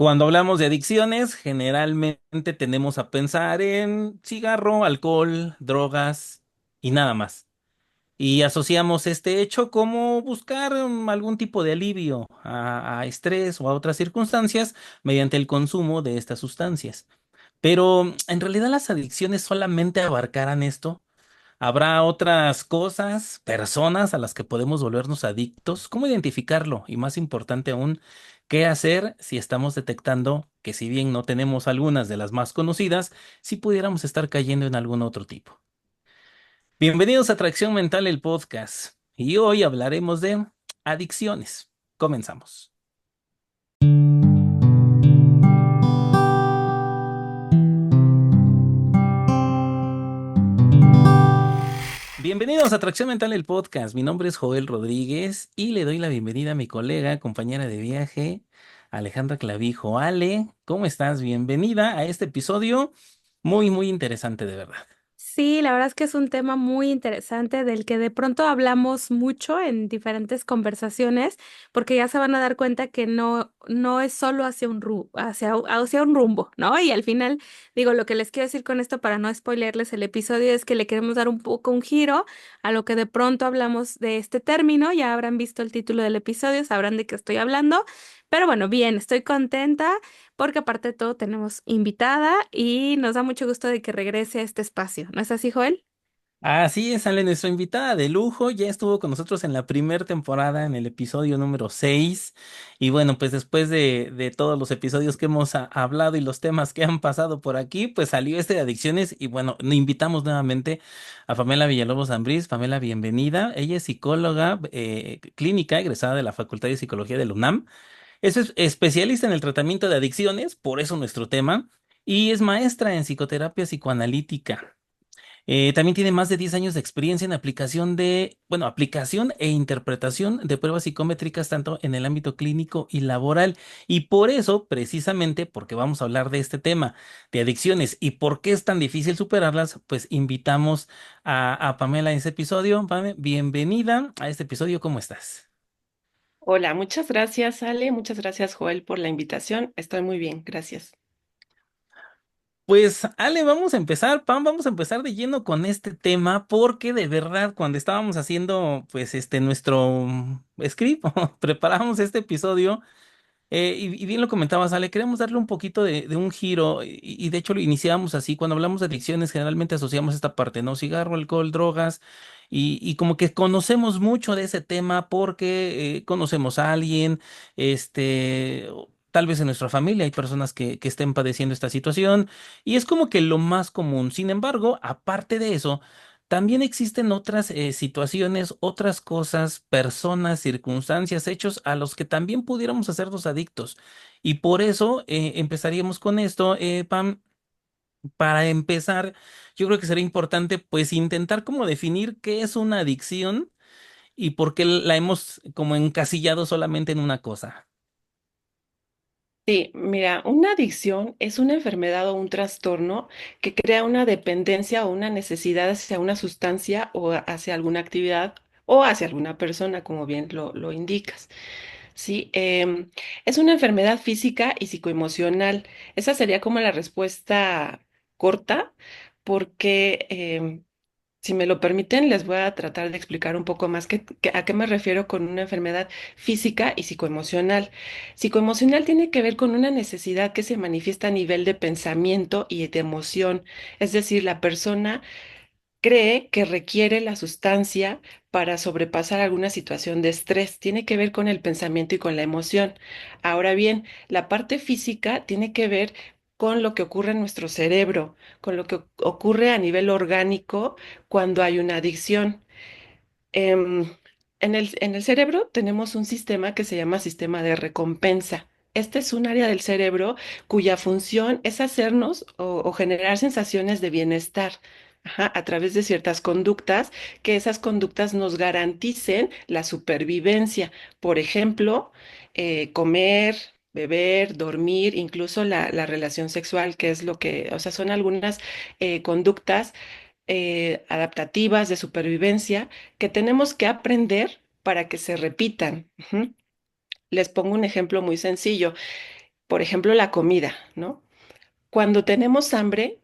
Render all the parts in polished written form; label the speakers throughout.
Speaker 1: Cuando hablamos de adicciones, generalmente tendemos a pensar en cigarro, alcohol, drogas y nada más. Y asociamos este hecho como buscar algún tipo de alivio a estrés o a otras circunstancias mediante el consumo de estas sustancias. Pero en realidad las adicciones solamente abarcarán esto. ¿Habrá otras cosas, personas a las que podemos volvernos adictos? ¿Cómo identificarlo? Y más importante aún, ¿qué hacer si estamos detectando que si bien no tenemos algunas de las más conocidas, si pudiéramos estar cayendo en algún otro tipo? Bienvenidos a Atracción Mental, el podcast. Y hoy hablaremos de adicciones. Comenzamos. Bienvenidos a Atracción Mental, el podcast. Mi nombre es Joel Rodríguez y le doy la bienvenida a mi colega, compañera de viaje, Alejandra Clavijo. Ale, ¿cómo estás? Bienvenida a este episodio muy interesante, de verdad.
Speaker 2: Sí, la verdad es que es un tema muy interesante del que de pronto hablamos mucho en diferentes conversaciones, porque ya se van a dar cuenta que no es solo hacia hacia un rumbo, ¿no? Y al final, digo, lo que les quiero decir con esto para no spoilearles el episodio es que le queremos dar un poco un giro a lo que de pronto hablamos de este término. Ya habrán visto el título del episodio, sabrán de qué estoy hablando. Pero bueno, bien, estoy contenta porque aparte de todo tenemos invitada y nos da mucho gusto de que regrese a este espacio. ¿No es así, Joel?
Speaker 1: Así es, Ale, nuestra invitada de lujo, ya estuvo con nosotros en la primera temporada, en el episodio número 6. Y bueno, pues después de todos los episodios que hemos hablado y los temas que han pasado por aquí, pues salió este de adicciones. Y bueno, le invitamos nuevamente a Pamela Villalobos Ambrís. Pamela, bienvenida. Ella es psicóloga clínica, egresada de la Facultad de Psicología de la UNAM. Es especialista en el tratamiento de adicciones, por eso nuestro tema, y es maestra en psicoterapia psicoanalítica. También tiene más de 10 años de experiencia en aplicación e interpretación de pruebas psicométricas tanto en el ámbito clínico y laboral. Y por eso, precisamente, porque vamos a hablar de este tema de adicciones y por qué es tan difícil superarlas, pues invitamos a Pamela en ese episodio. Pame, bienvenida a este episodio, ¿cómo estás?
Speaker 3: Hola, muchas gracias, Ale. Muchas gracias, Joel, por la invitación. Estoy muy bien, gracias.
Speaker 1: Pues, Ale, vamos a empezar, Pam, vamos a empezar de lleno con este tema, porque de verdad, cuando estábamos haciendo, pues, nuestro script, preparamos este episodio, y bien lo comentabas, Ale, queremos darle un poquito de un giro, y de hecho lo iniciamos así, cuando hablamos de adicciones, generalmente asociamos esta parte, ¿no? Cigarro, alcohol, drogas, y como que conocemos mucho de ese tema porque conocemos a alguien, tal vez en nuestra familia hay personas que estén padeciendo esta situación, y es como que lo más común. Sin embargo, aparte de eso, también existen otras situaciones, otras cosas, personas, circunstancias, hechos a los que también pudiéramos hacernos adictos. Y por eso empezaríamos con esto, Pam. Para empezar, yo creo que sería importante pues intentar como definir qué es una adicción y por qué la hemos como encasillado solamente en una cosa.
Speaker 3: Sí, mira, una adicción es una enfermedad o un trastorno que crea una dependencia o una necesidad hacia una sustancia o hacia alguna actividad o hacia alguna persona, como bien lo indicas. Sí, es una enfermedad física y psicoemocional. Esa sería como la respuesta corta, porque si me lo permiten, les voy a tratar de explicar un poco más a qué me refiero con una enfermedad física y psicoemocional. Psicoemocional tiene que ver con una necesidad que se manifiesta a nivel de pensamiento y de emoción. Es decir, la persona cree que requiere la sustancia para sobrepasar alguna situación de estrés. Tiene que ver con el pensamiento y con la emoción. Ahora bien, la parte física tiene que ver con lo que ocurre en nuestro cerebro, con lo que ocurre a nivel orgánico cuando hay una adicción. Em, en el cerebro tenemos un sistema que se llama sistema de recompensa. Este es un área del cerebro cuya función es hacernos o generar sensaciones de bienestar, ajá, a través de ciertas conductas, que esas conductas nos garanticen la supervivencia. Por ejemplo, comer, beber, dormir, incluso la relación sexual, que es lo que, o sea, son algunas conductas adaptativas de supervivencia que tenemos que aprender para que se repitan. Ujú. Les pongo un ejemplo muy sencillo. Por ejemplo, la comida, ¿no? Cuando tenemos hambre,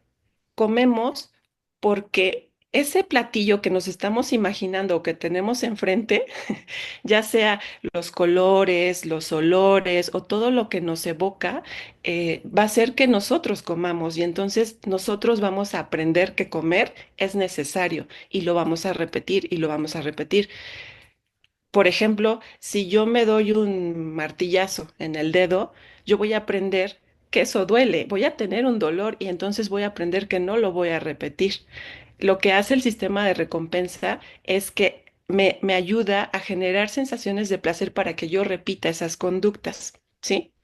Speaker 3: comemos porque ese platillo que nos estamos imaginando o que tenemos enfrente, ya sea los colores, los olores o todo lo que nos evoca, va a hacer que nosotros comamos y entonces nosotros vamos a aprender que comer es necesario y lo vamos a repetir y lo vamos a repetir. Por ejemplo, si yo me doy un martillazo en el dedo, yo voy a aprender que eso duele, voy a tener un dolor y entonces voy a aprender que no lo voy a repetir. Lo que hace el sistema de recompensa es que me ayuda a generar sensaciones de placer para que yo repita esas conductas, ¿sí?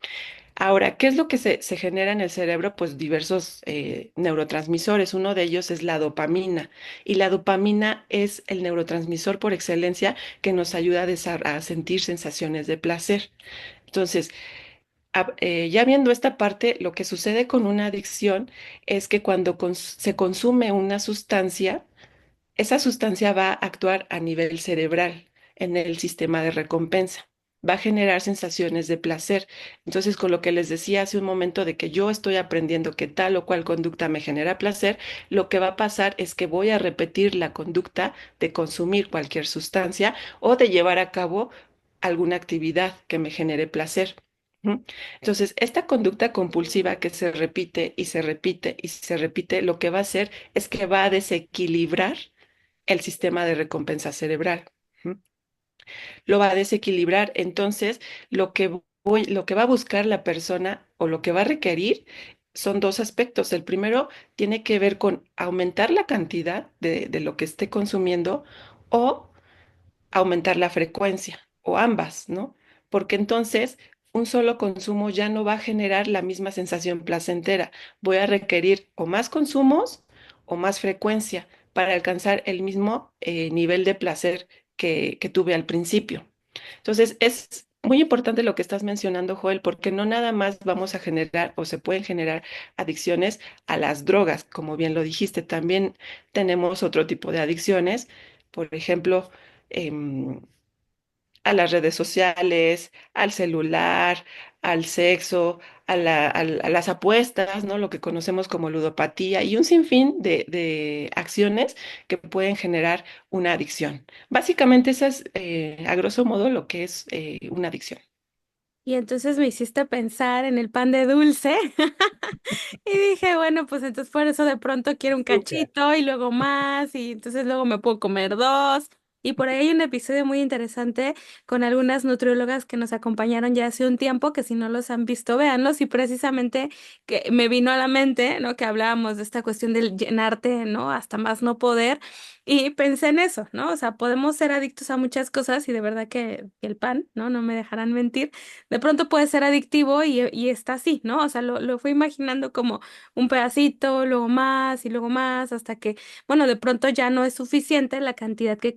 Speaker 3: Ahora, ¿qué es lo que se genera en el cerebro? Pues diversos neurotransmisores. Uno de ellos es la dopamina. Y la dopamina es el neurotransmisor por excelencia que nos ayuda a sentir sensaciones de placer. Entonces, ya viendo esta parte, lo que sucede con una adicción es que cuando se consume una sustancia, esa sustancia va a actuar a nivel cerebral, en el sistema de recompensa. Va a generar sensaciones de placer. Entonces, con lo que les decía hace un momento de que yo estoy aprendiendo que tal o cual conducta me genera placer, lo que va a pasar es que voy a repetir la conducta de consumir cualquier sustancia o de llevar a cabo alguna actividad que me genere placer. ¿Mm? Entonces, esta conducta compulsiva que se repite y se repite y se repite, lo que va a hacer es que va a desequilibrar el sistema de recompensa cerebral. ¿Mm? Lo va a desequilibrar. Entonces, lo que va a buscar la persona o lo que va a requerir son dos aspectos. El primero tiene que ver con aumentar la cantidad de lo que esté consumiendo o aumentar la frecuencia o ambas, ¿no? Porque entonces un solo consumo ya no va a generar la misma sensación placentera. Voy a requerir o más consumos o más frecuencia para alcanzar el mismo nivel de placer que tuve al principio. Entonces, es muy importante lo que estás mencionando, Joel, porque no nada más vamos a generar o se pueden generar adicciones a las drogas, como bien lo dijiste, también tenemos otro tipo de adicciones, por ejemplo, em, a las redes sociales, al celular, al sexo, a las apuestas, ¿no? Lo que conocemos como ludopatía y un sinfín de acciones que pueden generar una adicción. Básicamente, esa es, a grosso modo, lo que es una adicción.
Speaker 2: Y entonces me hiciste pensar en el pan de dulce y dije, bueno, pues entonces por eso de pronto quiero un
Speaker 1: Azúcar.
Speaker 2: cachito y luego más y entonces luego me puedo comer dos. Y por ahí hay un episodio muy interesante con algunas nutriólogas que nos acompañaron ya hace un tiempo, que si no los han visto, véanlos. Y precisamente que me vino a la mente, ¿no? Que hablábamos de esta cuestión del llenarte, ¿no? Hasta más no poder. Y pensé en eso, ¿no? O sea, podemos ser adictos a muchas cosas y de verdad que el pan, ¿no? No me dejarán mentir de pronto puede ser adictivo y está así, ¿no? O sea, lo fui imaginando como un pedacito, luego más, hasta que, bueno, de pronto ya no es suficiente la cantidad que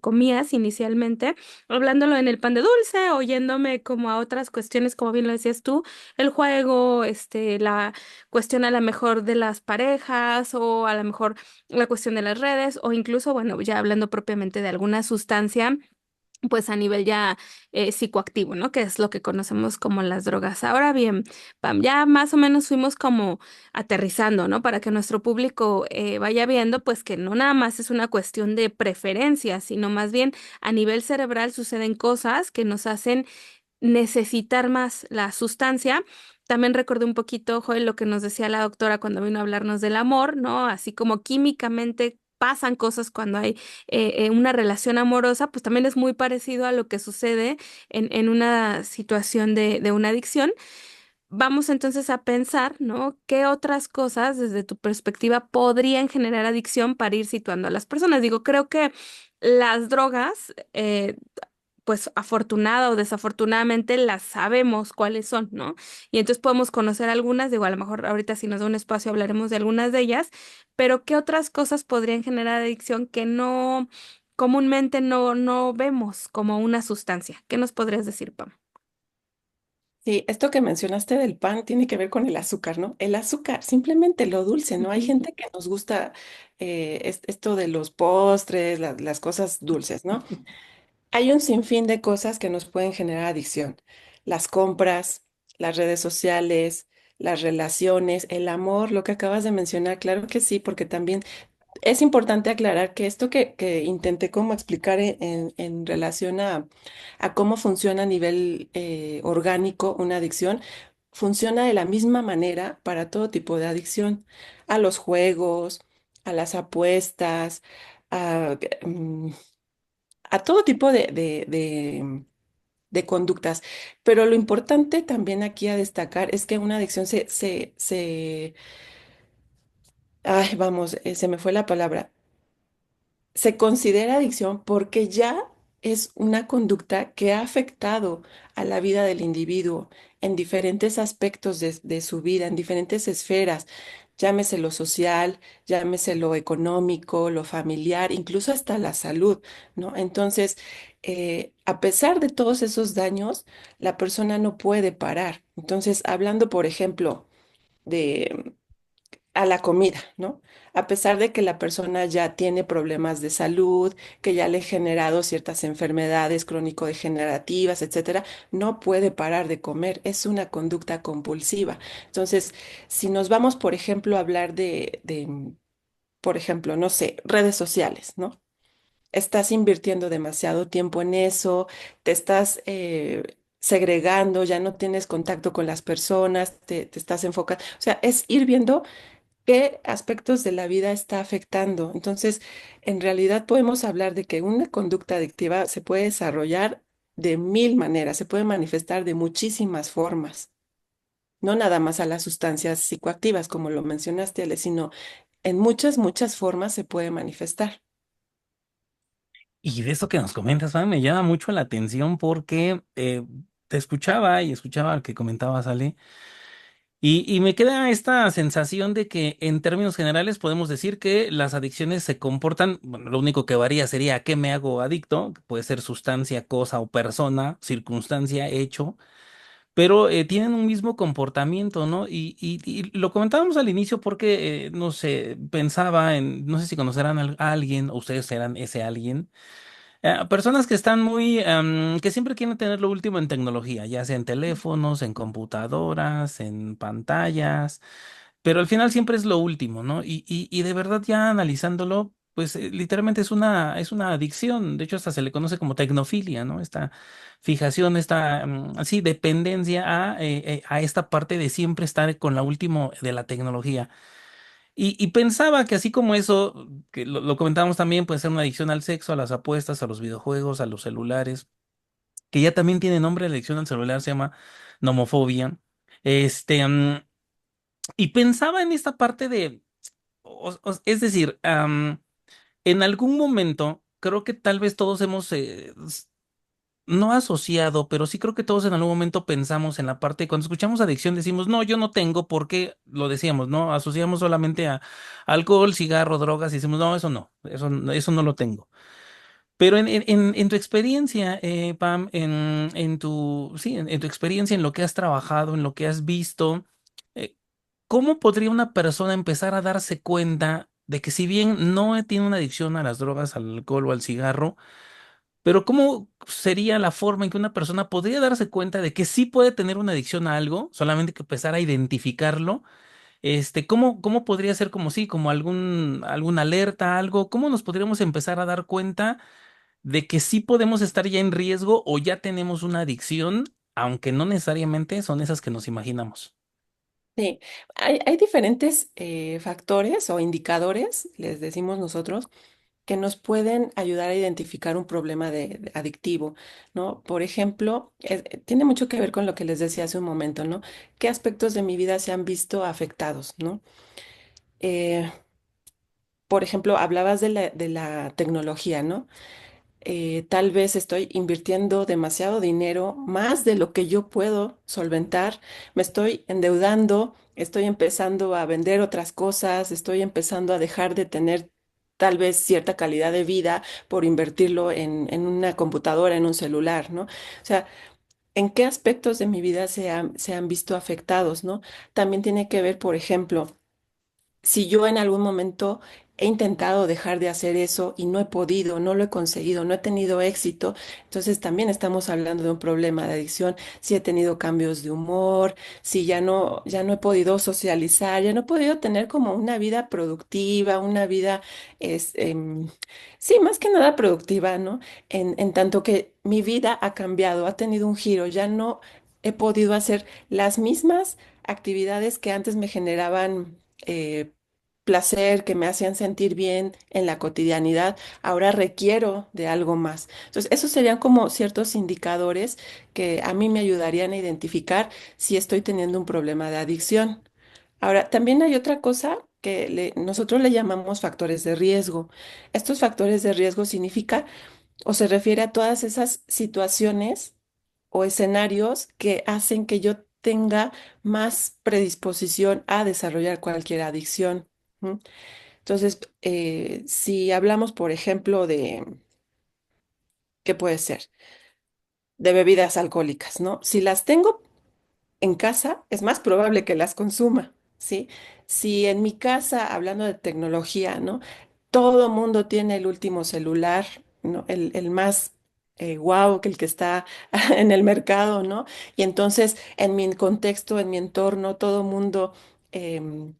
Speaker 2: comías inicialmente, hablándolo en el pan de dulce, o yéndome como a otras cuestiones, como bien lo decías tú, el juego, la cuestión a lo mejor de las parejas, o a lo mejor la cuestión de las redes, o incluso, bueno, ya hablando propiamente de alguna sustancia pues a nivel ya psicoactivo, ¿no? Que es lo que conocemos como las drogas. Ahora bien, Pam, ya más o menos fuimos como aterrizando, ¿no? Para que nuestro público vaya viendo, pues que no nada más es una cuestión de preferencia, sino más bien a nivel cerebral suceden cosas que nos hacen necesitar más la sustancia. También recordé un poquito, Joel, lo que nos decía la doctora cuando vino a hablarnos del amor, ¿no? Así como químicamente pasan cosas cuando hay una relación amorosa, pues también es muy parecido a lo que sucede en una situación de una adicción. Vamos entonces a pensar, ¿no? ¿Qué otras cosas desde tu perspectiva podrían generar adicción para ir situando a las personas? Digo, creo que las drogas, pues afortunada o desafortunadamente las sabemos cuáles son, ¿no? Y entonces podemos conocer algunas, digo, a lo mejor ahorita si nos da un espacio hablaremos de algunas de ellas, pero ¿qué otras cosas podrían generar adicción que no comúnmente no vemos como una sustancia? ¿Qué nos podrías decir, Pam?
Speaker 3: Sí, esto que mencionaste del pan tiene que ver con el azúcar, ¿no? El azúcar, simplemente lo dulce, ¿no? Hay gente que nos gusta esto de los postres, las cosas dulces, ¿no? Hay un sinfín de cosas que nos pueden generar adicción. Las compras, las redes sociales, las relaciones, el amor, lo que acabas de mencionar, claro que sí, porque también es importante aclarar que esto que intenté como explicar en relación a cómo funciona a nivel orgánico una adicción, funciona de la misma manera para todo tipo de adicción, a los juegos, a las apuestas, a, mm, a todo tipo de conductas. Pero lo importante también aquí a destacar es que una adicción ay, vamos, se me fue la palabra, se considera adicción porque ya es una conducta que ha afectado a la vida del individuo en diferentes aspectos de su vida, en diferentes esferas, llámese lo social, llámese lo económico, lo familiar, incluso hasta la salud, ¿no? Entonces, a pesar de todos esos daños, la persona no puede parar. Entonces, hablando, por ejemplo, de a la comida, ¿no? A pesar de que la persona ya tiene problemas de salud, que ya le he generado ciertas enfermedades crónico-degenerativas, etcétera, no puede parar de comer. Es una conducta compulsiva. Entonces, si nos vamos, por ejemplo, a hablar por ejemplo, no sé, redes sociales, ¿no? Estás invirtiendo demasiado tiempo en eso, te estás segregando, ya no tienes contacto con las personas, te estás enfocando. O sea, es ir viendo qué aspectos de la vida está afectando. Entonces, en realidad podemos hablar de que una conducta adictiva se puede desarrollar de mil maneras, se puede manifestar de muchísimas formas, no nada más a las sustancias psicoactivas, como lo mencionaste, Ale, sino en muchas, muchas formas se puede manifestar.
Speaker 1: Y de eso que nos comentas, Fran, me llama mucho la atención porque te escuchaba y escuchaba lo que comentabas, Ale, y me queda esta sensación de que en términos generales podemos decir que las adicciones se comportan, bueno, lo único que varía sería a qué me hago adicto, que puede ser sustancia, cosa o persona, circunstancia, hecho, pero tienen un mismo comportamiento, ¿no? Y lo comentábamos al inicio porque, no sé, pensaba en, no sé si conocerán a alguien, o ustedes serán ese alguien, personas que están muy, que siempre quieren tener lo último en tecnología, ya sea en teléfonos, en computadoras, en pantallas, pero al final siempre es lo último, ¿no? Y de verdad ya analizándolo, pues literalmente es una adicción, de hecho hasta se le conoce como tecnofilia, ¿no? Esta fijación, esta, así, dependencia a esta parte de siempre estar con la último de la tecnología. Y pensaba que así como eso, que lo comentábamos también, puede ser una adicción al sexo, a las apuestas, a los videojuegos, a los celulares, que ya también tiene nombre, la adicción al celular se llama nomofobia. Este, y pensaba en esta parte de, es decir, en algún momento, creo que tal vez todos hemos, no asociado, pero sí creo que todos en algún momento pensamos en la parte, cuando escuchamos adicción decimos, no, yo no tengo, porque lo decíamos, ¿no? Asociamos solamente a alcohol, cigarro, drogas y decimos, no, eso no, eso no lo tengo. Pero en tu experiencia, Pam, en tu, sí, en tu experiencia, en lo que has trabajado, en lo que has visto, eh, ¿cómo podría una persona empezar a darse cuenta de que si bien no tiene una adicción a las drogas, al alcohol o al cigarro, pero cómo sería la forma en que una persona podría darse cuenta de que sí puede tener una adicción a algo, solamente que empezar a identificarlo? ¿Cómo podría ser como sí, como alguna alerta, algo? ¿Cómo nos podríamos empezar a dar cuenta de que sí podemos estar ya en riesgo o ya tenemos una adicción, aunque no necesariamente son esas que nos imaginamos?
Speaker 3: Sí, hay diferentes factores o indicadores, les decimos nosotros, que nos pueden ayudar a identificar un problema de adictivo, ¿no? Por ejemplo, tiene mucho que ver con lo que les decía hace un momento, ¿no? ¿Qué aspectos de mi vida se han visto afectados, ¿no? Eh, por ejemplo, hablabas de la tecnología, ¿no? Tal vez estoy invirtiendo demasiado dinero, más de lo que yo puedo solventar, me estoy endeudando, estoy empezando a vender otras cosas, estoy empezando a dejar de tener tal vez cierta calidad de vida por invertirlo en una computadora, en un celular, ¿no? O sea, ¿en qué aspectos de mi vida se han visto afectados, ¿no? También tiene que ver, por ejemplo, si yo en algún momento he intentado dejar de hacer eso y no he podido, no lo he conseguido, no he tenido éxito. Entonces también estamos hablando de un problema de adicción. Si he tenido cambios de humor, si ya no he podido socializar, ya no he podido tener como una vida productiva, una vida, es, sí, más que nada productiva, ¿no? En tanto que mi vida ha cambiado, ha tenido un giro, ya no he podido hacer las mismas actividades que antes me generaban placer, que me hacían sentir bien en la cotidianidad, ahora requiero de algo más. Entonces, esos serían como ciertos indicadores que a mí me ayudarían a identificar si estoy teniendo un problema de adicción. Ahora, también hay otra cosa que nosotros le llamamos factores de riesgo. Estos factores de riesgo significa o se refiere a todas esas situaciones o escenarios que hacen que yo tenga más predisposición a desarrollar cualquier adicción. ¿M? Entonces, si hablamos, por ejemplo, ¿qué puede ser? De bebidas alcohólicas, ¿no? Si las tengo en casa, es más probable que las consuma, ¿sí? Si en mi casa, hablando de tecnología, ¿no? Todo mundo tiene el último celular, ¿no? El más guau, que el que está en el mercado, ¿no? Y entonces, en mi contexto, en mi entorno, todo mundo em,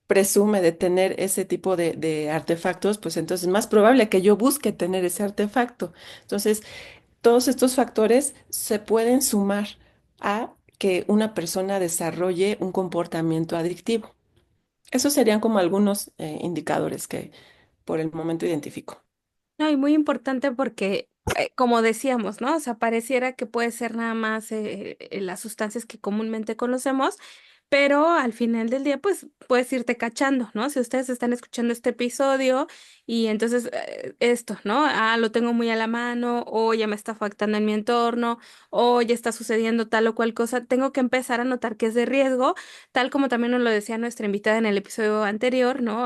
Speaker 3: presume de tener ese tipo de artefactos, pues entonces es más probable que yo busque tener ese artefacto. Entonces, todos estos factores se pueden sumar a que una persona desarrolle un comportamiento adictivo. Esos serían como algunos indicadores que por el momento identifico.
Speaker 2: No, y muy importante porque, como decíamos, ¿no? O sea, pareciera que puede ser nada más las sustancias que comúnmente conocemos, pero al final del día, pues puedes irte cachando, ¿no? Si ustedes están escuchando este episodio y entonces esto, ¿no? Ah, lo tengo muy a la mano, o ya me está afectando en mi entorno, o ya está sucediendo tal o cual cosa, tengo que empezar a notar que es de riesgo, tal como también nos lo decía nuestra invitada en el episodio anterior, ¿no?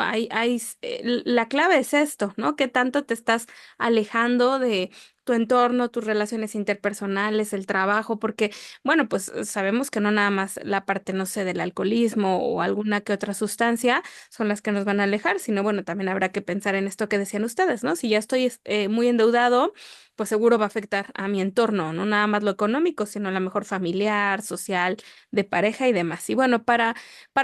Speaker 2: La clave es esto, ¿no? ¿Qué tanto te estás alejando de tu entorno, tus relaciones interpersonales, el trabajo? Porque, bueno, pues sabemos que no nada más la parte, no sé, del alcoholismo o alguna que otra sustancia son las que nos van a alejar, sino, bueno, también habrá que pensar en esto que decían ustedes, ¿no? Si ya estoy muy endeudado, pues seguro va a afectar a mi entorno, no nada más lo económico, sino a lo mejor familiar, social, de pareja y demás. Y bueno, para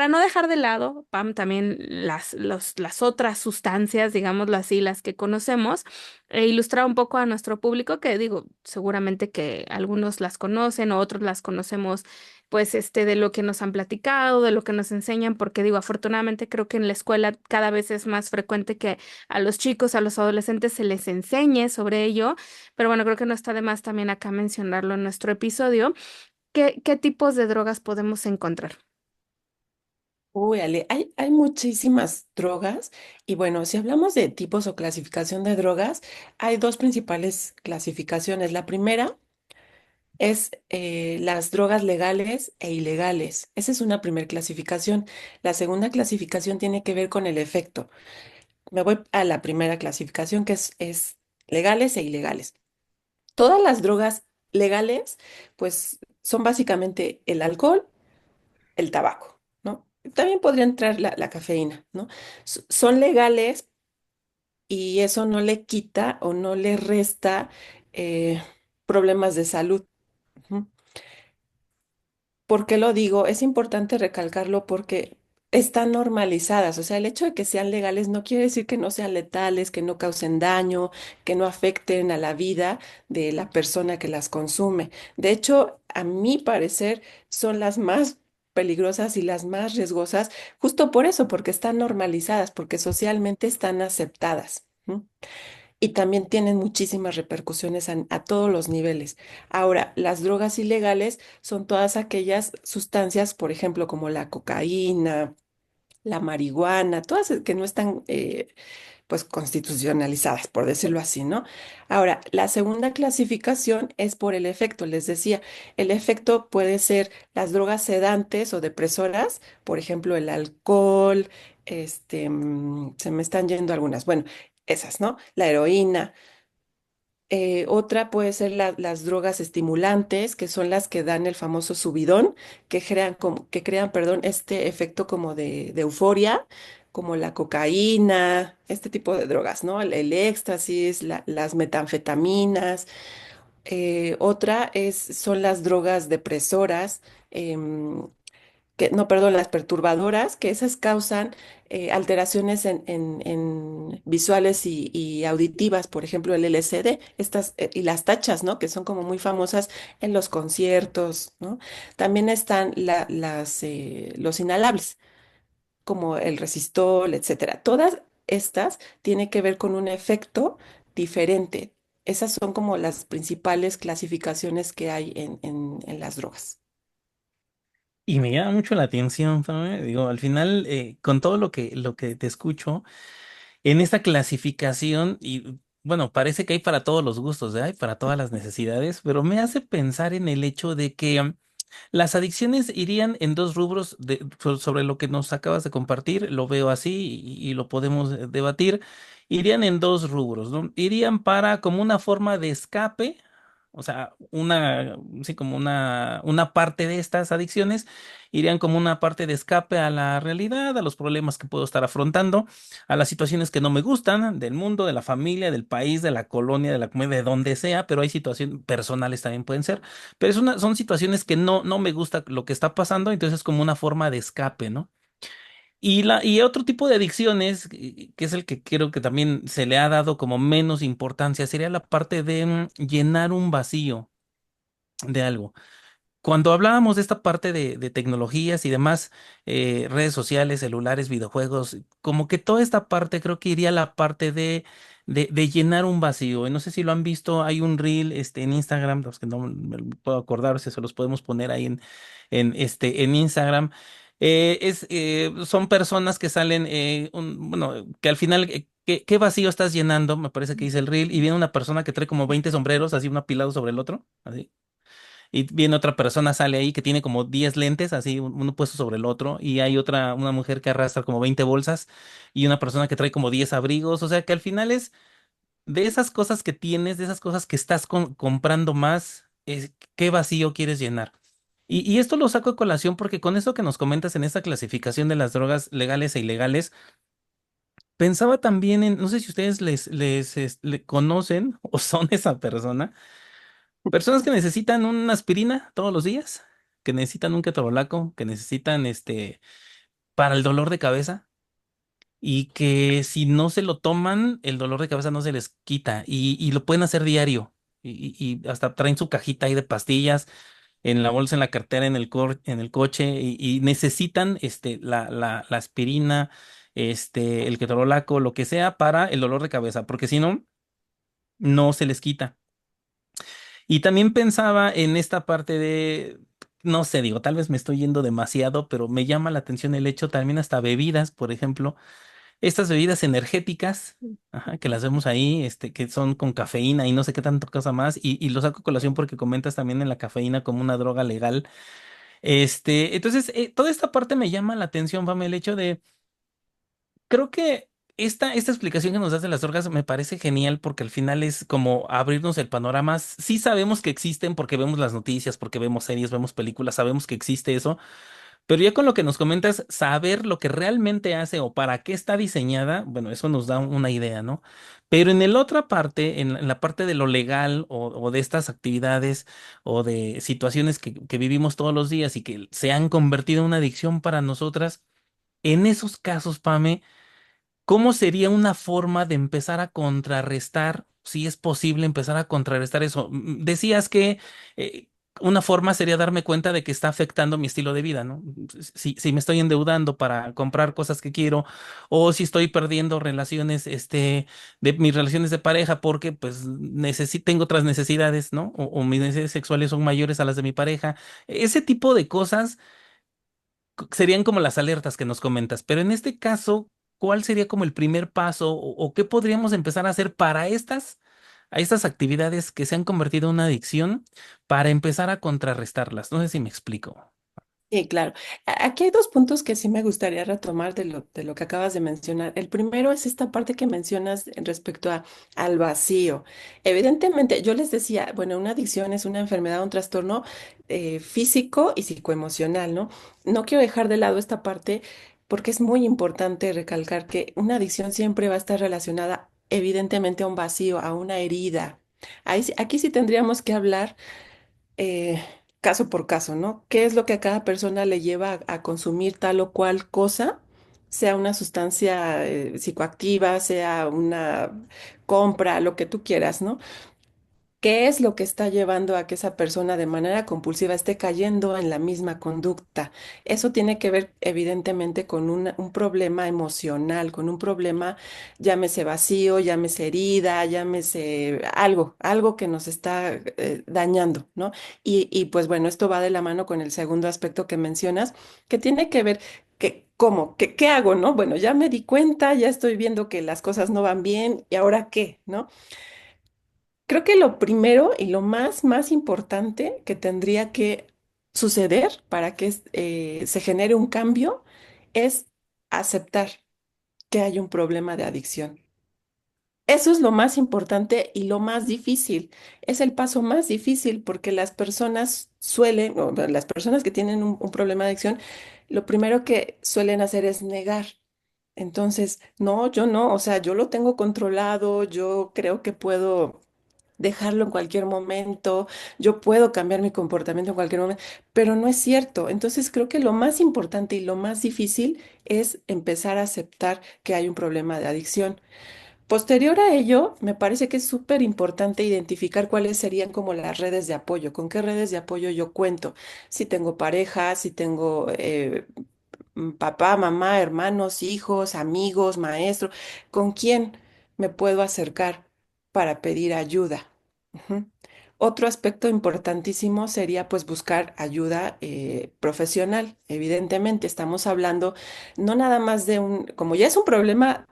Speaker 2: no dejar de lado, Pam, también las otras sustancias, digámoslo así, las que conocemos, e ilustrar un poco a nuestro público, que digo, seguramente que algunos las conocen o otros las conocemos, pues, de lo que nos han platicado, de lo que nos enseñan, porque digo, afortunadamente creo que en la escuela cada vez es más frecuente que a los chicos, a los adolescentes se les enseñe sobre ello, pero bueno, creo que no está de más también acá mencionarlo en nuestro episodio. ¿Qué tipos de drogas podemos encontrar?
Speaker 3: Uy, Ale, hay muchísimas drogas y bueno, si hablamos de tipos o clasificación de drogas, hay dos principales clasificaciones. La primera es las drogas legales e ilegales. Esa es una primera clasificación. La segunda clasificación tiene que ver con el efecto. Me voy a la primera clasificación que es legales e ilegales. Todas las drogas legales, pues son básicamente el alcohol, el tabaco, ¿no? También podría entrar la cafeína, ¿no? Son legales y eso no le quita o no le resta problemas de salud. Ujú. ¿Por qué lo digo? Es importante recalcarlo porque están normalizadas. O sea, el hecho de que sean legales no quiere decir que no sean letales, que no causen daño, que no afecten a la vida de la persona que las consume. De hecho, a mi parecer, son las más peligrosas y las más riesgosas, justo por eso, porque están normalizadas, porque socialmente están aceptadas. ¿M? Y también tienen muchísimas repercusiones a todos los niveles. Ahora, las drogas ilegales son todas aquellas sustancias, por ejemplo, como la cocaína, la marihuana, todas que no están pues constitucionalizadas, por decirlo así, ¿no? Ahora, la segunda clasificación es por el efecto. Les decía, el efecto puede ser las drogas sedantes o depresoras, por ejemplo, el alcohol, se me están yendo algunas. Bueno, esas, ¿no? La heroína. Otra puede ser las drogas estimulantes, que son las que dan el famoso subidón, que crean, perdón, este efecto como de euforia, como la cocaína, este tipo de drogas, ¿no? El éxtasis, las metanfetaminas. Otra son las drogas depresoras, em, no, perdón, las perturbadoras, que esas causan alteraciones en visuales y auditivas, por ejemplo, el LSD, y las tachas, ¿no? Que son como muy famosas en los conciertos, ¿no? También están los inhalables, como el resistol, etcétera. Todas estas tienen que ver con un efecto diferente. Esas son como las principales clasificaciones que hay en las drogas.
Speaker 1: Y me llama mucho la atención, Pame. Digo, al final, con todo lo que te escucho, en esta clasificación, y bueno, parece que hay para todos los gustos, ¿eh? Hay para todas las necesidades, pero me hace pensar en el hecho de que las adicciones irían en dos rubros sobre lo que nos acabas de compartir, lo veo así y lo podemos debatir. Irían en dos rubros, ¿no? Irían para como una forma de escape, o sea, sí, como una parte de estas adicciones irían como una parte de escape a la realidad, a los problemas que puedo estar afrontando, a las situaciones que no me gustan, del mundo, de la familia, del país, de la colonia, de la comunidad, de donde sea, pero hay situaciones personales también pueden ser. Pero son situaciones que no me gusta lo que está pasando, entonces es como una forma de escape, ¿no? Y otro tipo de adicciones, que es el que creo que también se le ha dado como menos importancia, sería la parte de llenar un vacío de algo. Cuando hablábamos de esta parte de tecnologías y demás, redes sociales, celulares, videojuegos, como que toda esta parte creo que iría a la parte de llenar un vacío. Y no sé si lo han visto, hay un reel en Instagram, los que no me puedo acordar, si se los podemos poner ahí en Instagram. Son personas que salen, bueno, que al final, ¿qué vacío estás llenando? Me parece que dice el reel, y viene una persona que trae como 20 sombreros, así uno apilado sobre el otro, así. Y viene otra persona, sale ahí que tiene como 10 lentes, así uno puesto sobre el otro. Y hay una mujer que arrastra como 20 bolsas y una persona que trae como 10 abrigos. O sea que al final es de esas cosas que tienes, de esas cosas que estás comprando más, ¿qué vacío quieres llenar? Y esto lo saco a colación porque con eso que nos comentas en esta clasificación de las drogas legales e ilegales, pensaba también en, no sé si ustedes le conocen o son esa persona. Personas que necesitan una aspirina todos los días, que necesitan un ketorolaco, que necesitan para el dolor de cabeza y que si no se lo toman, el dolor de cabeza no se les quita y lo pueden hacer diario y hasta traen su cajita ahí de pastillas en la bolsa, en la cartera, en el coche y necesitan la aspirina, el ketorolaco, lo que sea para el dolor de cabeza, porque si no, no se les quita. Y también pensaba en esta parte no sé, digo, tal vez me estoy yendo demasiado, pero me llama la atención el hecho también hasta bebidas, por ejemplo, estas bebidas energéticas, ajá, que las vemos ahí, que son con cafeína y no sé qué tanta cosa más, y lo saco a colación porque comentas también en la cafeína como una droga legal. Entonces, toda esta parte me llama la atención, Pame, el hecho de creo que esta explicación que nos das de las drogas me parece genial porque al final es como abrirnos el panorama. Sí sabemos que existen porque vemos las noticias, porque vemos series, vemos películas, sabemos que existe eso, pero ya con lo que nos comentas, saber lo que realmente hace o para qué está diseñada, bueno, eso nos da una idea, ¿no? Pero en la otra parte, en la parte de lo legal o de estas actividades o de situaciones que vivimos todos los días y que se han convertido en una adicción para nosotras, en esos casos, Pame, ¿cómo sería una forma de empezar a contrarrestar, si es posible empezar a contrarrestar eso? Decías que eh, una forma sería darme cuenta de que está afectando mi estilo de vida, ¿no? Si me estoy endeudando para comprar cosas que quiero, o si estoy perdiendo relaciones, de mis relaciones de pareja, porque pues tengo otras necesidades, ¿no? O mis necesidades sexuales son mayores a las de mi pareja. Ese tipo de cosas serían como las alertas que nos comentas, pero en este caso, ¿cuál sería como el primer paso o qué podríamos empezar a hacer para a estas actividades que se han convertido en una adicción para empezar a contrarrestarlas? No sé si me explico.
Speaker 3: Sí, claro. Aquí hay dos puntos que sí me gustaría retomar de lo que acabas de mencionar. El primero es esta parte que mencionas respecto al vacío. Evidentemente, yo les decía, bueno, una adicción es una enfermedad, un trastorno físico y psicoemocional, ¿no? No quiero dejar de lado esta parte porque es muy importante recalcar que una adicción siempre va a estar relacionada evidentemente a un vacío, a una herida. Aquí sí tendríamos que hablar eh, caso por caso, ¿no? ¿Qué es lo que a cada persona le lleva a consumir tal o cual cosa? Sea una sustancia psicoactiva, sea una compra, lo que tú quieras, ¿no? ¿Qué es lo que está llevando a que esa persona de manera compulsiva esté cayendo en la misma conducta? Eso tiene que ver evidentemente con un problema emocional, con un problema, llámese vacío, llámese herida, llámese algo que nos está dañando, ¿no? Y pues bueno, esto va de la mano con el segundo aspecto que mencionas, que tiene que ver ¿cómo? ¿Qué hago, no? Bueno, ya me di cuenta, ya estoy viendo que las cosas no van bien, ¿y ahora qué, no? Creo que lo primero y lo más importante que tendría que suceder para que se genere un cambio es aceptar que hay un problema de adicción. Eso es lo más importante y lo más difícil. Es el paso más difícil porque las personas suelen, o bueno, las personas que tienen un problema de adicción, lo primero que suelen hacer es negar. Entonces, no, yo no, o sea, yo lo tengo controlado, yo creo que puedo dejarlo en cualquier momento, yo puedo cambiar mi comportamiento en cualquier momento, pero no es cierto. Entonces creo que lo más importante y lo más difícil es empezar a aceptar que hay un problema de adicción. Posterior a ello, me parece que es súper importante identificar cuáles serían como las redes de apoyo, con qué redes de apoyo yo cuento, si tengo pareja, si tengo papá, mamá, hermanos, hijos, amigos, maestro, ¿con quién me puedo acercar para pedir ayuda? Ujú. Otro aspecto importantísimo sería pues buscar ayuda profesional. Evidentemente, estamos hablando no nada más de como ya es un problema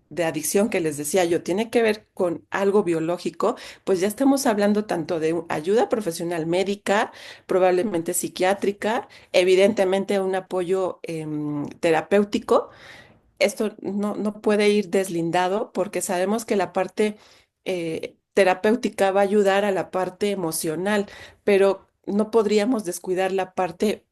Speaker 3: de adicción que les decía yo, tiene que ver con algo biológico, pues ya estamos hablando tanto de ayuda profesional médica, probablemente psiquiátrica, evidentemente un apoyo terapéutico. Esto no puede ir deslindado porque sabemos que la parte terapéutica va a ayudar a la parte emocional, pero no podríamos descuidar la parte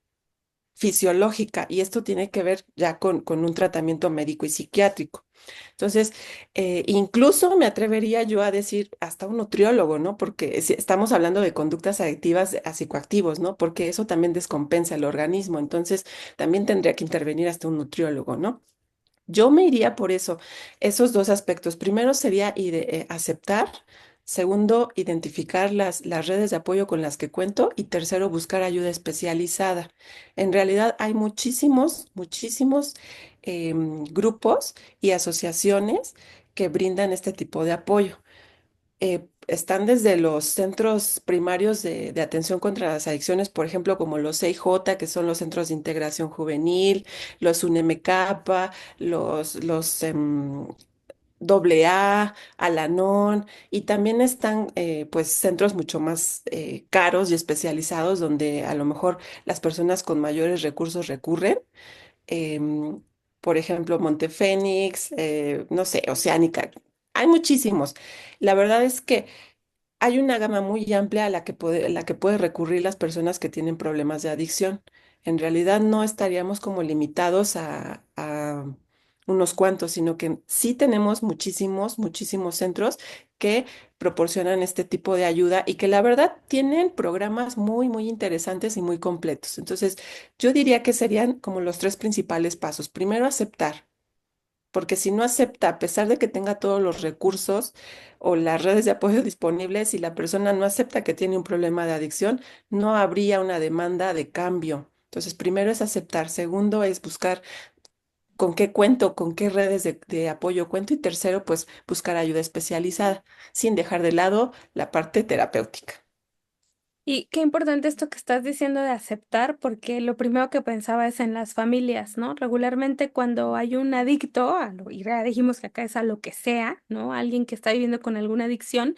Speaker 3: fisiológica y esto tiene que ver ya con un tratamiento médico y psiquiátrico. Entonces, incluso me atrevería yo a decir hasta un nutriólogo, ¿no? Porque si estamos hablando de conductas adictivas a psicoactivos, ¿no? Porque eso también descompensa el organismo, entonces también tendría que intervenir hasta un nutriólogo, ¿no? Yo me iría por eso, esos dos aspectos. Primero sería aceptar, segundo, identificar las redes de apoyo con las que cuento y tercero, buscar ayuda especializada. En realidad hay muchísimos grupos y asociaciones que brindan este tipo de apoyo. Están desde los centros primarios de atención contra las adicciones, por ejemplo, como los CIJ, que son los centros de integración juvenil, los UNEMECAPA, los AA, Alanon, y también están pues centros mucho más caros y especializados donde a lo mejor las personas con mayores recursos recurren. em, por ejemplo, Montefénix, no sé, Oceánica. Hay muchísimos. La verdad es que hay una gama muy amplia a la que puede recurrir las personas que tienen problemas de adicción. En realidad no estaríamos como limitados a unos cuantos, sino que sí tenemos muchísimos centros que proporcionan este tipo de ayuda y que la verdad tienen programas muy interesantes y muy completos. Entonces, yo diría que serían como los tres principales pasos. Primero, aceptar. Porque si no acepta, a pesar de que tenga todos los recursos o las redes de apoyo disponibles, si la persona no acepta que tiene un problema de adicción, no habría una demanda de cambio. Entonces, primero es aceptar. Segundo es buscar con qué cuento, con qué redes de apoyo cuento. Y tercero, pues buscar ayuda especializada, sin dejar de lado la parte terapéutica.
Speaker 2: Y qué importante esto que estás diciendo de aceptar, porque lo primero que pensaba es en las familias, ¿no? Regularmente cuando hay un adicto, y ya dijimos que acá es a lo que sea, ¿no? Alguien que está viviendo con alguna adicción,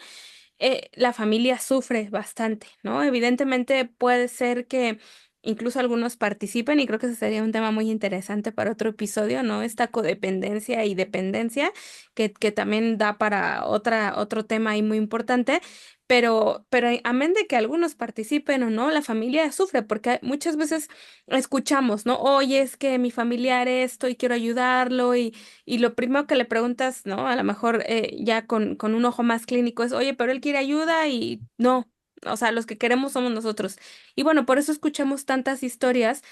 Speaker 2: la familia sufre bastante, ¿no? Evidentemente puede ser que incluso algunos participen y creo que ese sería un tema muy interesante para otro episodio, ¿no? Esta codependencia y dependencia que también da para otro tema ahí muy importante, pero amén de que algunos participen o no, la familia sufre porque muchas veces escuchamos, ¿no? Oye, es que mi familiar esto y quiero ayudarlo y lo primero que le preguntas, ¿no? A lo mejor ya con un ojo más clínico es, oye, pero él quiere ayuda y no. O sea, los que queremos somos nosotros. Y bueno, por eso escuchamos tantas historias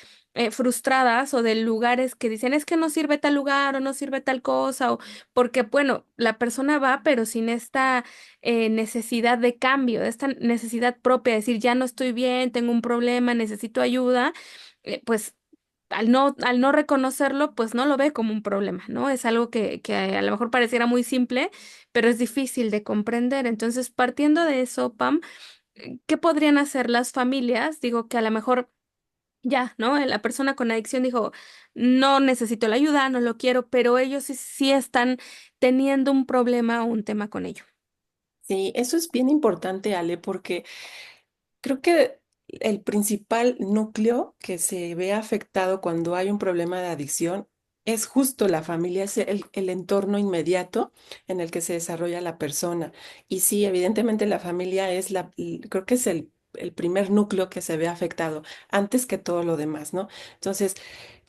Speaker 2: frustradas o de lugares que dicen, es que no sirve tal lugar o no sirve tal cosa, o porque, bueno, la persona va, pero sin esta necesidad de cambio, de esta necesidad propia, de decir, ya no estoy bien, tengo un problema, necesito ayuda, pues al no reconocerlo, pues no lo ve como un problema, ¿no? Es algo que a lo mejor pareciera muy simple, pero es difícil de comprender. Entonces, partiendo de eso, Pam, ¿qué podrían hacer las familias? Digo que a lo mejor ya, ¿no? La persona con adicción dijo, no necesito la ayuda, no lo quiero, pero ellos sí están teniendo un problema o un tema con ello.
Speaker 3: Sí, eso es bien importante, Ale, porque creo que el principal núcleo que se ve afectado cuando hay un problema de adicción es justo la familia, es el entorno inmediato en el que se desarrolla la persona. Y sí, evidentemente la familia es creo que es el primer núcleo que se ve afectado antes que todo lo demás, ¿no? Entonces,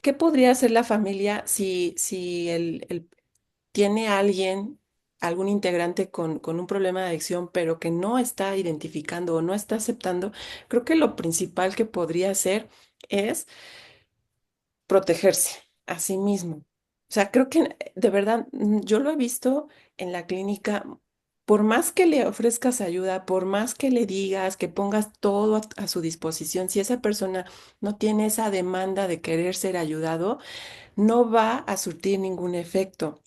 Speaker 3: ¿qué podría hacer la familia si tiene a alguien, algún integrante con un problema de adicción, pero que no está identificando o no está aceptando? Creo que lo principal que podría hacer es protegerse a sí mismo. O sea, creo que de verdad yo lo he visto en la clínica. Por más que le ofrezcas ayuda, por más que le digas, que pongas todo a su disposición, si esa persona no tiene esa demanda de querer ser ayudado, no va a surtir ningún efecto.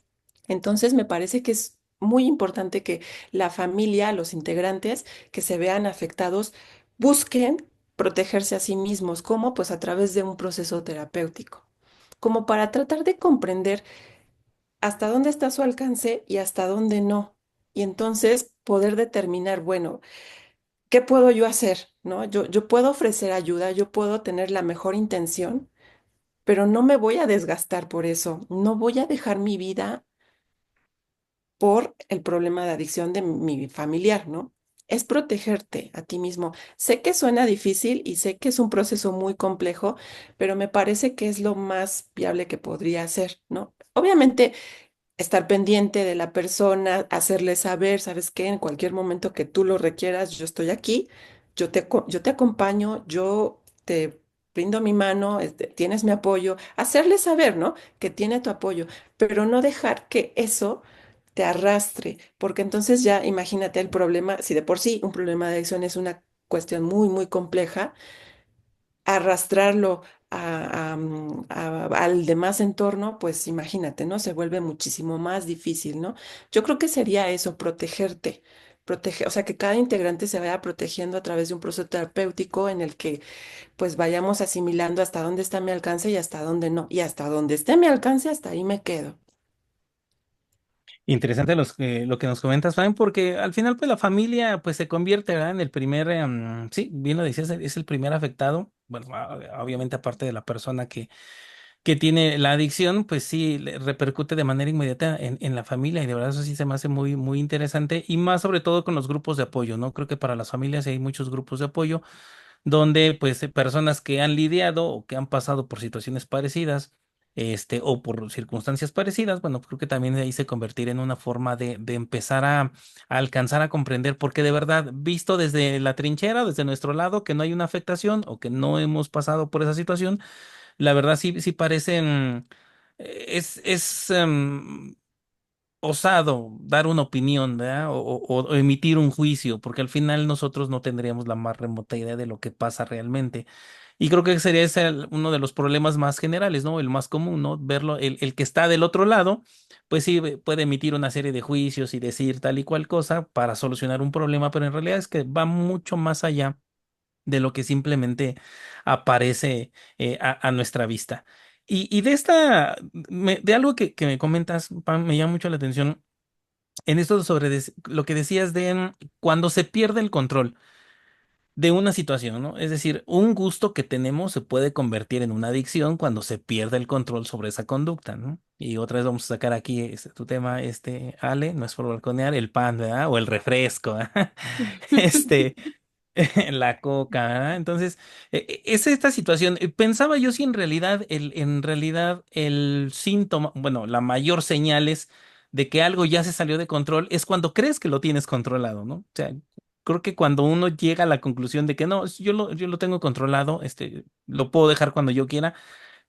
Speaker 3: Entonces, me parece que es muy importante que la familia, los integrantes que se vean afectados, busquen protegerse a sí mismos. ¿Cómo? Pues a través de un proceso terapéutico, como para tratar de comprender hasta dónde está su alcance y hasta dónde no. Y entonces poder determinar, bueno, ¿qué puedo yo hacer? ¿No? Yo puedo ofrecer ayuda, yo puedo tener la mejor intención, pero no me voy a desgastar por eso. No voy a dejar mi vida por el problema de adicción de mi familiar, ¿no? Es protegerte a ti mismo. Sé que suena difícil y sé que es un proceso muy complejo, pero me parece que es lo más viable que podría hacer, ¿no? Obviamente, estar pendiente de la persona, hacerle saber, ¿sabes qué? En cualquier momento que tú lo requieras, yo estoy aquí, yo te acompaño, yo te brindo mi mano, tienes mi apoyo, hacerle saber, ¿no? Que tiene tu apoyo, pero no dejar que eso te arrastre, porque entonces ya imagínate el problema, si de por sí un problema de adicción es una cuestión muy, muy compleja, arrastrarlo al demás entorno, pues imagínate, ¿no? Se vuelve muchísimo más difícil, ¿no? Yo creo que sería eso, protegerte, o sea, que cada integrante se vaya protegiendo a través de un proceso terapéutico en el que pues vayamos asimilando hasta dónde está mi alcance y hasta dónde no. Y hasta dónde esté mi alcance, hasta ahí me quedo.
Speaker 1: Interesante lo que nos comentas, Fran, porque al final pues la familia pues se convierte, ¿verdad? En el primer, sí, bien lo decías, es el primer afectado. Bueno, obviamente aparte de la persona que tiene la adicción, pues sí, le repercute de manera inmediata en la familia y de verdad eso sí se me hace muy, muy interesante y más sobre todo con los grupos de apoyo, ¿no? Creo que para las familias hay muchos grupos de apoyo donde pues personas que han lidiado o que han pasado por situaciones parecidas, o por circunstancias parecidas, bueno, creo que también de ahí se convertir en una forma de empezar a alcanzar a comprender, porque de verdad, visto desde la trinchera, desde nuestro lado, que no hay una afectación o que no hemos pasado por esa situación, la verdad sí, sí parecen, es osado dar una opinión, ¿verdad? O emitir un juicio, porque al final nosotros no tendríamos la más remota idea de lo que pasa realmente. Y creo que sería ese uno de los problemas más generales, ¿no? El más común, ¿no? Verlo, el que está del otro lado, pues sí puede emitir una serie de juicios y decir tal y cual cosa para solucionar un problema, pero en realidad es que va mucho más allá de lo que simplemente aparece a nuestra vista. Y de de algo que me comentas, Pam, me llama mucho la atención en esto sobre lo que decías de cuando se pierde el control. de una situación, ¿no? Es decir, un gusto que tenemos se puede convertir en una adicción cuando se pierde el control sobre esa conducta, ¿no? Y otra vez vamos a sacar aquí tu tema, Ale, no es por balconear, el pan, ¿verdad? O el refresco, ¿verdad? Este, la coca, ¿verdad? Entonces, es esta situación. Pensaba yo si en realidad el síntoma, bueno, la mayor señal es de que algo ya se salió de control es cuando crees que lo tienes controlado, ¿no? O sea, creo que cuando uno llega a la conclusión de que no, yo lo tengo controlado, lo puedo dejar cuando yo quiera,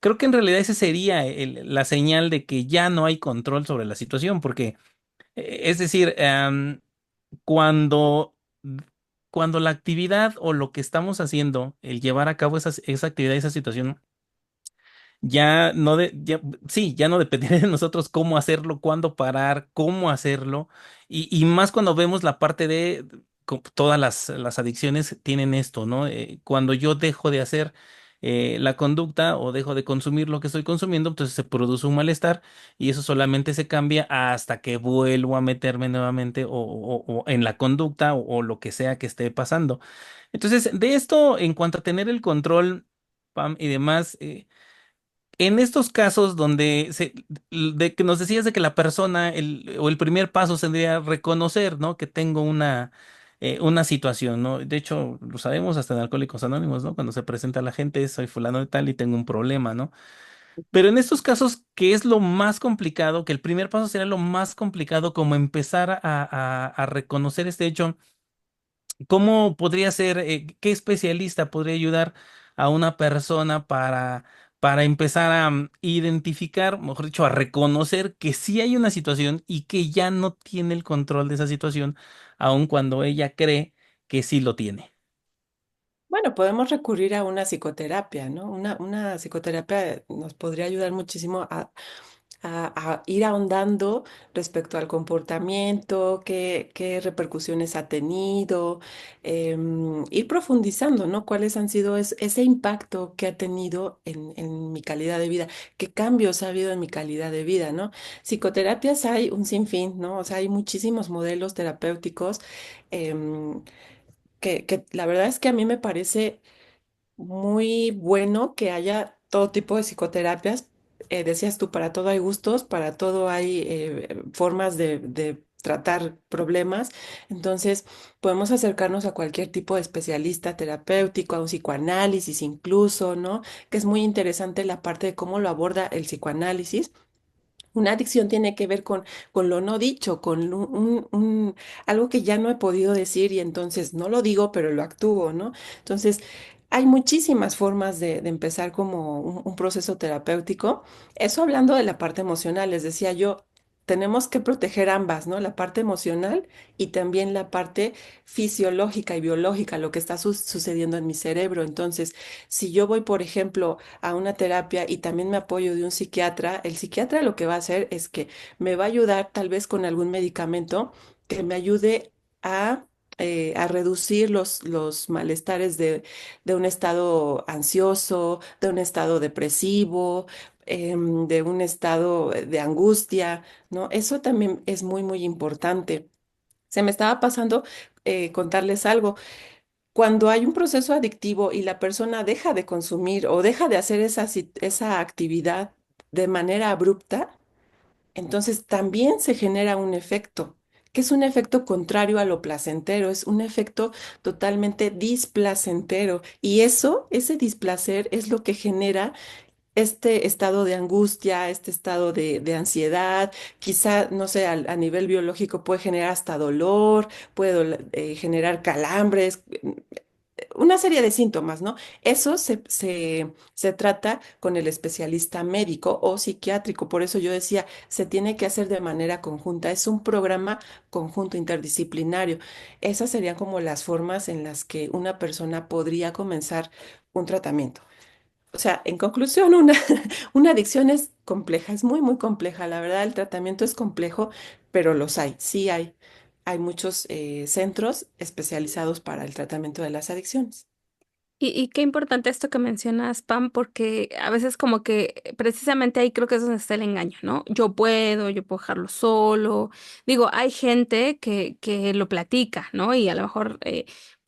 Speaker 1: creo que en realidad ese sería la señal de que ya no hay control sobre la situación, porque, es decir, cuando, cuando la actividad o lo que estamos haciendo, el llevar a cabo esa actividad, esa situación, ya no dependería de nosotros cómo hacerlo, cuándo parar, cómo hacerlo, y más cuando vemos la parte de todas las adicciones tienen esto, ¿no? Cuando yo dejo de hacer la conducta o dejo de consumir lo que estoy consumiendo, entonces se produce un malestar y eso solamente se cambia hasta que vuelvo a meterme nuevamente o en la conducta o lo que sea que esté pasando. Entonces, de esto, en cuanto a tener el control, Pam, y demás, en estos casos donde de que nos decías de que la persona o el primer paso sería reconocer, ¿no? Que tengo una situación, ¿no? De hecho, lo sabemos hasta en Alcohólicos Anónimos, ¿no? Cuando se presenta la gente, soy fulano de tal y tengo un problema, ¿no? Pero en estos casos, ¿qué es lo más complicado? Que el primer paso sería lo más complicado, como empezar a reconocer este hecho. ¿Cómo podría ser, qué especialista podría ayudar a una persona para empezar a identificar, mejor dicho, a reconocer que sí hay una situación y que ya no tiene el control de esa situación, aun cuando ella cree que sí lo tiene?
Speaker 3: Bueno, podemos recurrir a una psicoterapia, ¿no? Una psicoterapia nos podría ayudar muchísimo a ir ahondando respecto al comportamiento, qué repercusiones ha tenido, ir profundizando, ¿no? ¿Cuáles han sido ese impacto que ha tenido en mi calidad de vida? ¿Qué cambios ha habido en mi calidad de vida, ¿no? Psicoterapias hay un sinfín, ¿no? O sea, hay muchísimos modelos terapéuticos. em, que la verdad es que a mí me parece muy bueno que haya todo tipo de psicoterapias. Decías tú, para todo hay gustos, para todo hay formas de tratar problemas. Entonces, podemos acercarnos a cualquier tipo de especialista terapéutico, a un psicoanálisis incluso, ¿no? Que es muy interesante la parte de cómo lo aborda el psicoanálisis. Una adicción tiene que ver con lo no dicho, con algo que ya no he podido decir y entonces no lo digo, pero lo actúo, ¿no? Entonces, hay muchísimas formas de empezar como un proceso terapéutico. Eso hablando de la parte emocional, les decía yo, tenemos que proteger ambas, ¿no? La parte emocional y también la parte fisiológica y biológica, lo que está sucediendo en mi cerebro. Entonces, si yo voy, por ejemplo, a una terapia y también me apoyo de un psiquiatra, el psiquiatra lo que va a hacer es que me va a ayudar tal vez con algún medicamento que me ayude a, a reducir los malestares de un estado ansioso, de un estado depresivo, de un estado de angustia, ¿no? Eso también es muy, muy importante. Se me estaba pasando contarles algo. Cuando hay un proceso adictivo y la persona deja de consumir o deja de hacer esa actividad de manera abrupta, entonces también se genera un efecto, que es un efecto contrario a lo placentero, es un efecto totalmente displacentero. Y eso, ese displacer es lo que genera este estado de angustia, este estado de ansiedad, quizá, no sé, a nivel biológico puede generar hasta dolor, puede generar calambres, una serie de síntomas, ¿no? Eso se trata con el especialista médico o psiquiátrico. Por eso yo decía, se tiene que hacer de manera conjunta. Es un programa conjunto interdisciplinario. Esas serían como las formas en las que una persona podría comenzar un tratamiento. O sea, en conclusión, una adicción es compleja, es muy, muy compleja. La verdad, el tratamiento es complejo, pero los hay, sí hay. Hay muchos centros especializados para el tratamiento de las adicciones.
Speaker 2: Y qué importante esto que mencionas, Pam, porque a veces como que precisamente ahí creo que es donde está el engaño, ¿no? Yo puedo dejarlo solo. Digo, hay gente que lo platica, ¿no? Y a lo mejor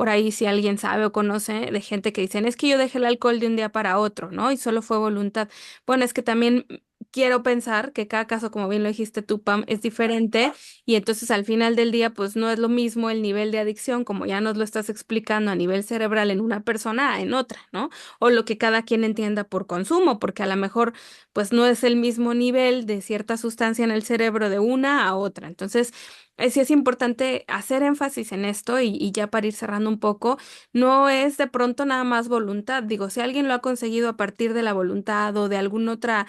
Speaker 2: por ahí si alguien sabe o conoce de gente que dicen, es que yo dejé el alcohol de un día para otro, ¿no? Y solo fue voluntad. Bueno, es que también quiero pensar que cada caso, como bien lo dijiste tú, Pam, es diferente y entonces al final del día, pues no es lo mismo el nivel de adicción, como ya nos lo estás explicando a nivel cerebral en una persona a en otra, ¿no? O lo que cada quien entienda por consumo, porque a lo mejor, pues no es el mismo nivel de cierta sustancia en el cerebro de una a otra. Entonces, sí es importante hacer énfasis en esto y ya para ir cerrando un poco, no es de pronto nada más voluntad. Digo, si alguien lo ha conseguido a partir de la voluntad o de alguna otra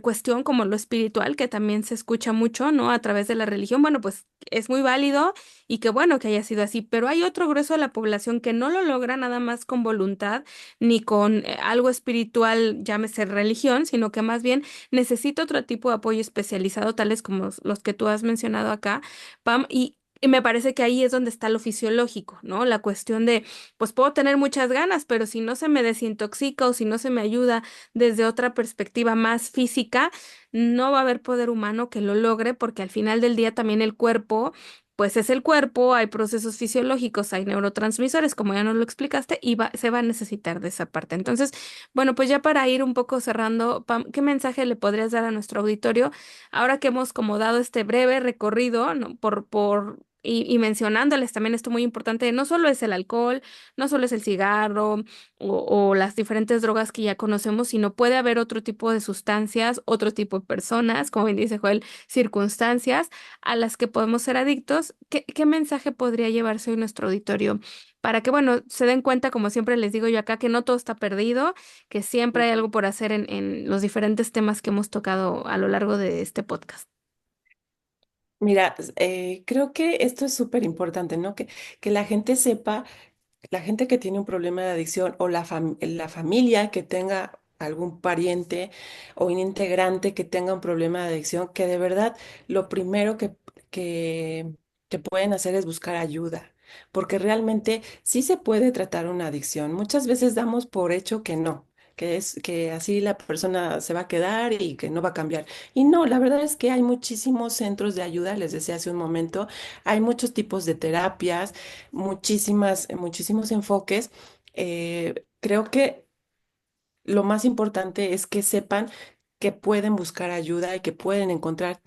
Speaker 2: cuestión como lo espiritual, que también se escucha mucho, ¿no? A través de la religión, bueno, pues es muy válido y qué bueno que haya sido así, pero hay otro grueso de la población que no lo logra nada más con voluntad ni con algo espiritual, llámese religión, sino que más bien necesita otro tipo de apoyo especializado, tales como los que tú has mencionado acá, Pam, y me parece que ahí es donde está lo fisiológico, ¿no? La cuestión de, pues puedo tener muchas ganas, pero si no se me desintoxica o si no se me ayuda desde otra perspectiva más física, no va a haber poder humano que lo logre porque al final del día también el cuerpo, pues es el cuerpo, hay procesos fisiológicos, hay neurotransmisores, como ya nos lo explicaste, y se va a necesitar de esa parte. Entonces, bueno, pues ya para ir un poco cerrando, Pam, ¿qué mensaje le podrías dar a nuestro auditorio ahora que hemos como dado este breve recorrido, ¿no? Y mencionándoles también esto muy importante, no solo es el alcohol, no solo es el cigarro, o las diferentes drogas que ya conocemos, sino puede haber otro tipo de sustancias, otro tipo de personas, como bien dice Joel, circunstancias a las que podemos ser adictos. ¿Qué mensaje podría llevarse hoy nuestro auditorio? Para que, bueno, se den cuenta, como siempre les digo yo acá, que no todo está perdido, que siempre hay algo por hacer en los diferentes temas que hemos tocado a lo largo de este podcast.
Speaker 3: Mira, creo que esto es súper importante, ¿no? Que la gente sepa, la gente que tiene un problema de adicción o la familia que tenga algún pariente o un integrante que tenga un problema de adicción, que de verdad lo primero que, que pueden hacer es buscar ayuda, porque realmente sí se puede tratar una adicción. Muchas veces damos por hecho que no. Que es que así la persona se va a quedar y que no va a cambiar. Y no, la verdad es que hay muchísimos centros de ayuda, les decía hace un momento, hay muchos tipos de terapias, muchísimos enfoques. Creo que lo más importante es que sepan que pueden buscar ayuda y que pueden encontrar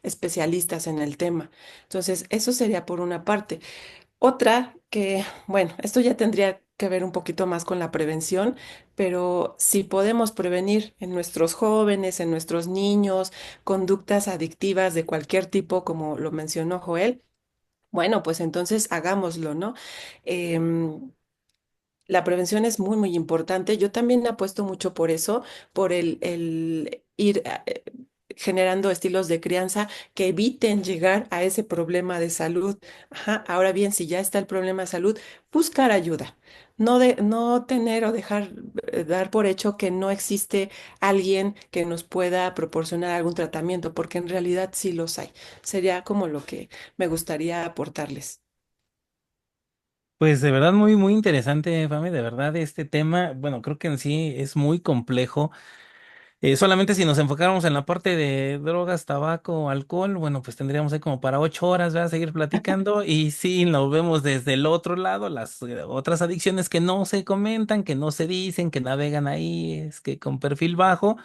Speaker 3: especialistas en el tema. Entonces, eso sería por una parte. Otra que, bueno, esto ya tendría que ver un poquito más con la prevención, pero si podemos prevenir en nuestros jóvenes, en nuestros niños, conductas adictivas de cualquier tipo, como lo mencionó Joel, bueno, pues entonces hagámoslo, ¿no? Em, la prevención es muy importante. Yo también apuesto mucho por eso, por el ir generando estilos de crianza que eviten llegar a ese problema de salud. Ajá. Ahora bien, si ya está el problema de salud, buscar ayuda. No tener o dejar dar por hecho que no existe alguien que nos pueda proporcionar algún tratamiento, porque en realidad sí los hay. Sería como lo que me gustaría aportarles.
Speaker 1: Pues de verdad muy interesante, Fame, de verdad este tema, bueno, creo que en sí es muy complejo. Solamente si nos enfocáramos en la parte de drogas, tabaco, alcohol, bueno, pues tendríamos ahí como para 8 horas, ¿verdad? Seguir platicando. Y sí, lo vemos desde el otro lado, las otras adicciones que no se comentan, que no se dicen, que navegan ahí, es que con perfil bajo,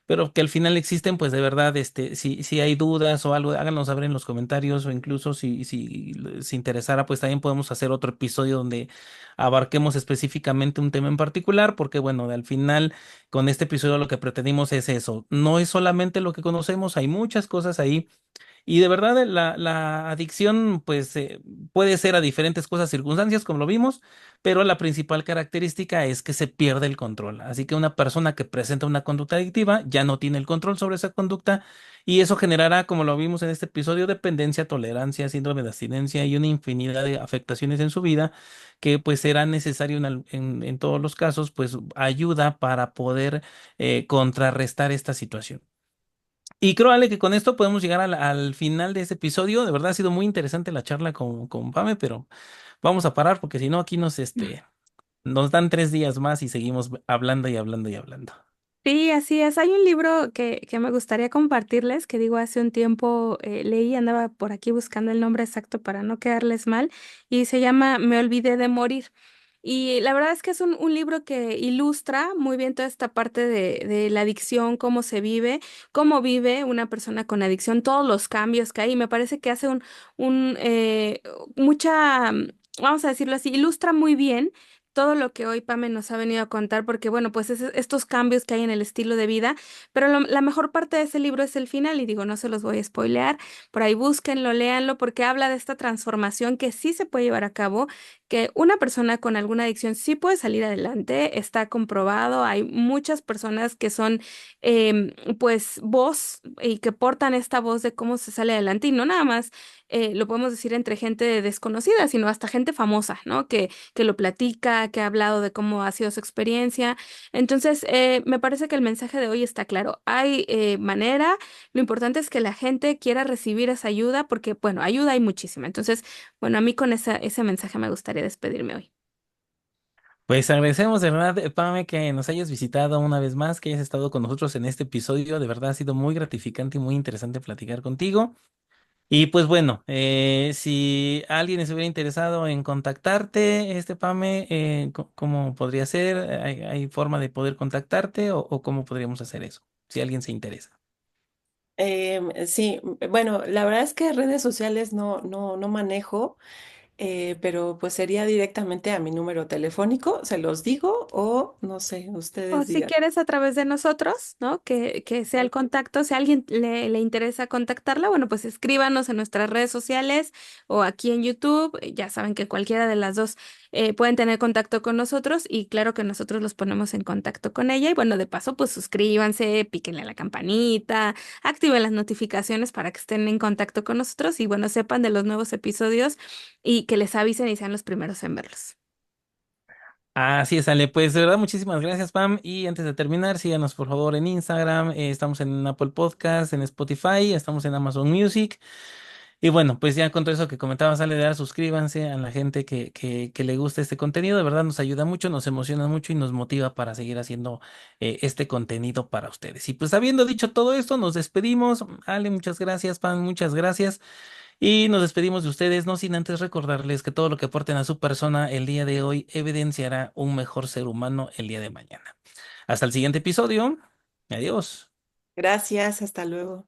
Speaker 1: pero que al final existen, pues de verdad, si hay dudas o algo, háganos saber en los comentarios o incluso si les interesara, pues también podemos hacer otro episodio donde abarquemos específicamente un tema en particular, porque bueno, al final con este episodio lo que pretendimos es eso, no es solamente lo que conocemos, hay muchas cosas ahí y de verdad la adicción pues puede ser a diferentes cosas, circunstancias, como lo vimos, pero la principal característica es que se pierde el control. Así que una persona que presenta una conducta adictiva ya no tiene el control sobre esa conducta y eso generará, como lo vimos en este episodio, dependencia, tolerancia, síndrome de abstinencia y una infinidad de afectaciones en su vida que pues será necesario en todos los casos pues ayuda para poder contrarrestar esta situación. Y creo, Ale, que con esto podemos llegar al final de este episodio. De verdad ha sido muy interesante la charla con Pame, pero vamos a parar porque si no, aquí nos dan 3 días más y seguimos hablando y hablando y hablando.
Speaker 2: Sí, así es. Hay un libro que me gustaría compartirles, que digo, hace un tiempo leí, andaba por aquí buscando el nombre exacto para no quedarles mal, y se llama Me olvidé de morir. Y la verdad es que es un libro que ilustra muy bien toda esta parte de la adicción, cómo se vive, cómo vive una persona con adicción, todos los cambios que hay. Y me parece que hace mucha, vamos a decirlo así, ilustra muy bien todo lo que hoy Pame nos ha venido a contar, porque bueno, pues estos cambios que hay en el estilo de vida, pero la mejor parte de ese libro es el final, y digo, no se los voy a spoilear, por ahí búsquenlo, léanlo, porque habla de esta transformación que sí se puede llevar a cabo, que una persona con alguna adicción sí puede salir adelante, está comprobado, hay muchas personas que son pues voz y que portan esta voz de cómo se sale adelante, y no nada más lo podemos decir entre gente desconocida, sino hasta gente famosa, ¿no? Que lo platica, que ha hablado de cómo ha sido su experiencia. Entonces, me parece que el mensaje de hoy está claro. Hay manera, lo importante es que la gente quiera recibir esa ayuda, porque, bueno, ayuda hay muchísima. Entonces, bueno, a mí con ese mensaje me gustaría despedirme hoy.
Speaker 1: Pues agradecemos de verdad, Pame, que nos hayas visitado una vez más, que hayas estado con nosotros en este episodio. De verdad ha sido muy gratificante y muy interesante platicar contigo. Y pues bueno, si alguien se hubiera interesado en contactarte, Pame, ¿cómo podría ser? ¿Hay forma de poder contactarte o cómo podríamos hacer eso? Si alguien se interesa.
Speaker 3: Sí, bueno, la verdad es que redes sociales no manejo, pero pues sería directamente a mi número telefónico, se los digo o no sé,
Speaker 2: O
Speaker 3: ustedes
Speaker 2: si
Speaker 3: digan.
Speaker 2: quieres a través de nosotros, ¿no? Que sea el contacto. Si a alguien le interesa contactarla, bueno, pues escríbanos en nuestras redes sociales o aquí en YouTube. Ya saben que cualquiera de las dos pueden tener contacto con nosotros, y claro que nosotros los ponemos en contacto con ella. Y bueno, de paso, pues suscríbanse, píquenle a la campanita, activen las notificaciones para que estén en contacto con nosotros y bueno, sepan de los nuevos episodios y que les avisen y sean los primeros en verlos.
Speaker 1: Así es, Ale. Pues de verdad, muchísimas gracias, Pam. Y antes de terminar, síganos por favor en Instagram. Estamos en Apple Podcast, en Spotify, estamos en Amazon Music. Y bueno, pues ya con todo eso que comentabas, Ale, de dar, suscríbanse a la gente que le gusta este contenido. De verdad nos ayuda mucho, nos emociona mucho y nos motiva para seguir haciendo este contenido para ustedes. Y pues habiendo dicho todo esto, nos despedimos. Ale, muchas gracias, Pam, muchas gracias. Y nos despedimos de ustedes, no sin antes recordarles que todo lo que aporten a su persona el día de hoy evidenciará un mejor ser humano el día de mañana. Hasta el siguiente episodio. Adiós.
Speaker 3: Gracias, hasta luego.